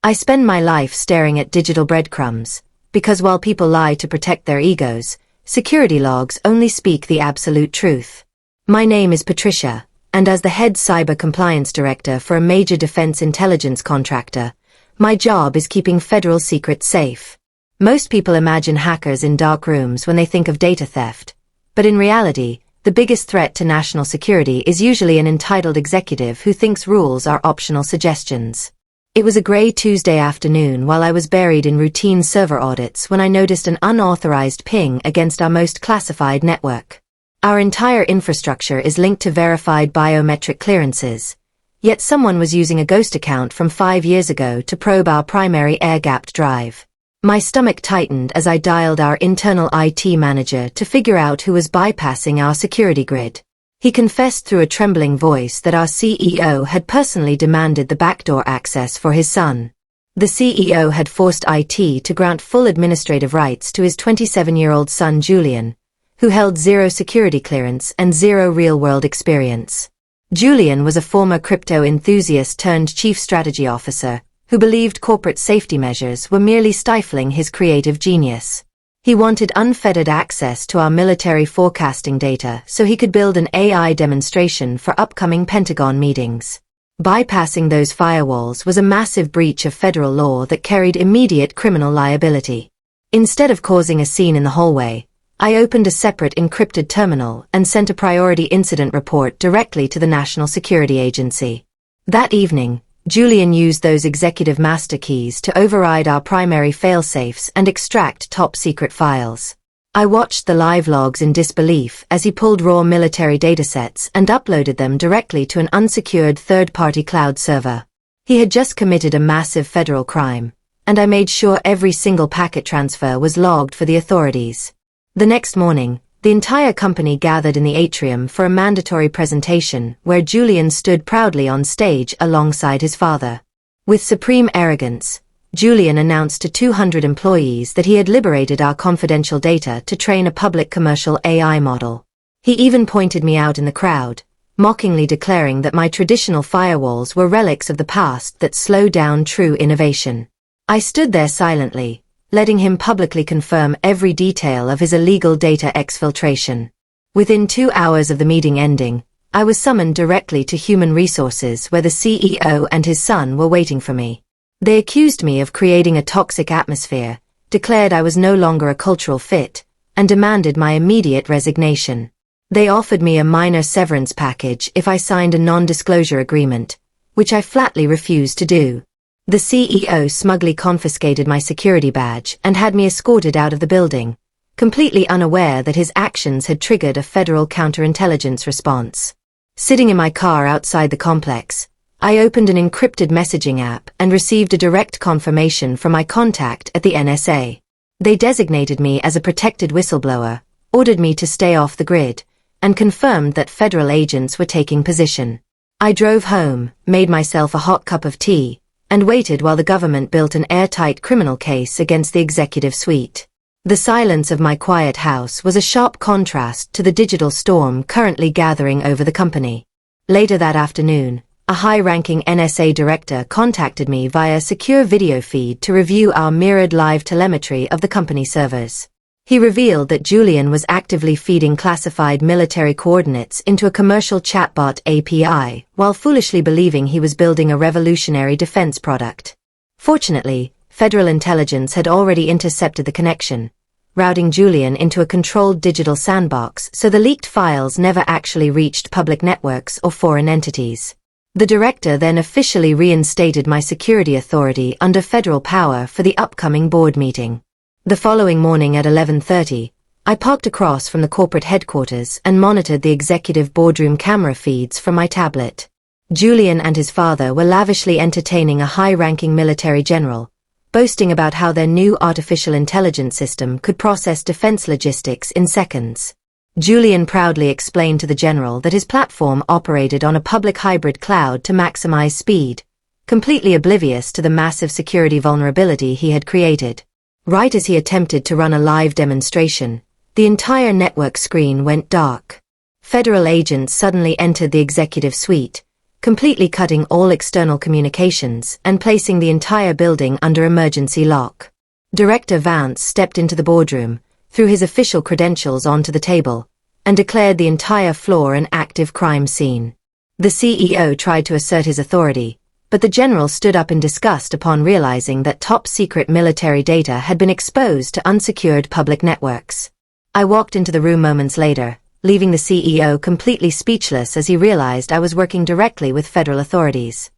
I spend my life staring at digital breadcrumbs, because while people lie to protect their egos, security logs only speak the absolute truth. My name is Patricia, and as the head cyber compliance director for a major defense intelligence contractor, my job is keeping federal secrets safe. Most people imagine hackers in dark rooms when they think of data theft, but in reality, the biggest threat to national security is usually an entitled executive who thinks rules are optional suggestions. It was a grey Tuesday afternoon while I was buried in routine server audits when I noticed an unauthorized ping against our most classified network. Our entire infrastructure is linked to verified biometric clearances, yet someone was using a ghost account from 5 years ago to probe our primary air-gapped drive. My stomach tightened as I dialed our internal IT manager to figure out who was bypassing our security grid. He confessed through a trembling voice that our CEO had personally demanded the backdoor access for his son. The CEO had forced IT to grant full administrative rights to his 27-year-old son Julian, who held 0 security clearance and 0 real-world experience. Julian was a former crypto enthusiast turned chief strategy officer, who believed corporate safety measures were merely stifling his creative genius. He wanted unfettered access to our military forecasting data so he could build an AI demonstration for upcoming Pentagon meetings. Bypassing those firewalls was a massive breach of federal law that carried immediate criminal liability. Instead of causing a scene in the hallway, I opened a separate encrypted terminal and sent a priority incident report directly to the National Security Agency. That evening, Julian used those executive master keys to override our primary failsafes and extract top-secret files. I watched the live logs in disbelief as he pulled raw military datasets and uploaded them directly to an unsecured third-party cloud server. He had just committed a massive federal crime, and I made sure every single packet transfer was logged for the authorities. The next morning, the entire company gathered in the atrium for a mandatory presentation where Julian stood proudly on stage alongside his father. With supreme arrogance, Julian announced to 200 employees that he had liberated our confidential data to train a public commercial AI model. He even pointed me out in the crowd, mockingly declaring that my traditional firewalls were relics of the past that slow down true innovation. I stood there silently, letting him publicly confirm every detail of his illegal data exfiltration. Within 2 hours of the meeting ending, I was summoned directly to Human Resources where the CEO and his son were waiting for me. They accused me of creating a toxic atmosphere, declared I was no longer a cultural fit, and demanded my immediate resignation. They offered me a minor severance package if I signed a non-disclosure agreement, which I flatly refused to do. The CEO smugly confiscated my security badge and had me escorted out of the building, completely unaware that his actions had triggered a federal counterintelligence response. Sitting in my car outside the complex, I opened an encrypted messaging app and received a direct confirmation from my contact at the NSA. They designated me as a protected whistleblower, ordered me to stay off the grid, and confirmed that federal agents were taking position. I drove home, made myself a hot cup of tea, and waited while the government built an airtight criminal case against the executive suite. The silence of my quiet house was a sharp contrast to the digital storm currently gathering over the company. Later that afternoon, a high-ranking NSA Director contacted me via secure video feed to review our mirrored live telemetry of the company servers. He revealed that Julian was actively feeding classified military coordinates into a commercial chatbot API, while foolishly believing he was building a revolutionary defense product. Fortunately, federal intelligence had already intercepted the connection, routing Julian into a controlled digital sandbox so the leaked files never actually reached public networks or foreign entities. The director then officially reinstated my security authority under federal power for the upcoming board meeting. The following morning at 11:30, I parked across from the corporate headquarters and monitored the executive boardroom camera feeds from my tablet. Julian and his father were lavishly entertaining a high-ranking military general, boasting about how their new artificial intelligence system could process defense logistics in seconds. Julian proudly explained to the general that his platform operated on a public hybrid cloud to maximize speed, completely oblivious to the massive security vulnerability he had created. Right as he attempted to run a live demonstration, the entire network screen went dark. Federal agents suddenly entered the executive suite, completely cutting all external communications and placing the entire building under emergency lock. Director Vance stepped into the boardroom, threw his official credentials onto the table, and declared the entire floor an active crime scene. The CEO tried to assert his authority, but the general stood up in disgust upon realizing that top-secret military data had been exposed to unsecured public networks. I walked into the room moments later, leaving the CEO completely speechless as he realized I was working directly with federal authorities.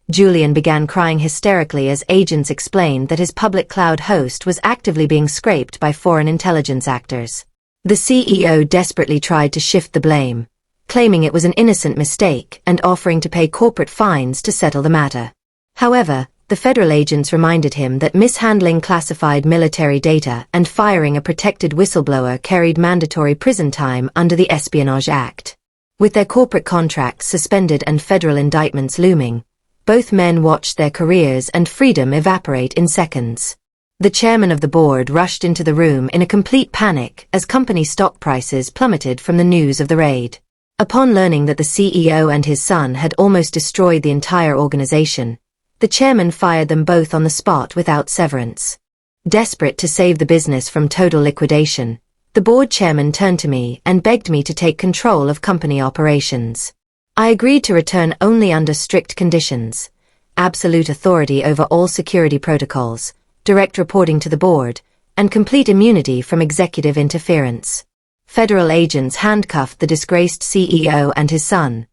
Julian began crying hysterically as agents explained that his public cloud host was actively being scraped by foreign intelligence actors. The CEO desperately tried to shift the blame, claiming it was an innocent mistake and offering to pay corporate fines to settle the matter. However, the federal agents reminded him that mishandling classified military data and firing a protected whistleblower carried mandatory prison time under the Espionage Act. With their corporate contracts suspended and federal indictments looming, both men watched their careers and freedom evaporate in seconds. The chairman of the board rushed into the room in a complete panic as company stock prices plummeted from the news of the raid. Upon learning that the CEO and his son had almost destroyed the entire organization, the chairman fired them both on the spot without severance. Desperate to save the business from total liquidation, the board chairman turned to me and begged me to take control of company operations. I agreed to return only under strict conditions: absolute authority over all security protocols, direct reporting to the board, and complete immunity from executive interference. Federal agents handcuffed the disgraced CEO and his son,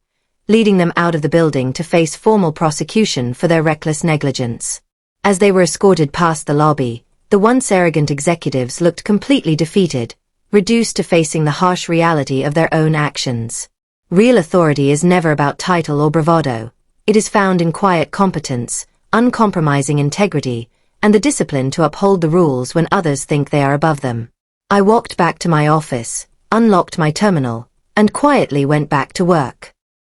leading them out of the building to face formal prosecution for their reckless negligence. As they were escorted past the lobby, the once arrogant executives looked completely defeated, reduced to facing the harsh reality of their own actions. Real authority is never about title or bravado. It is found in quiet competence, uncompromising integrity, and the discipline to uphold the rules when others think they are above them. I walked back to my office, unlocked my terminal, and quietly went back to work.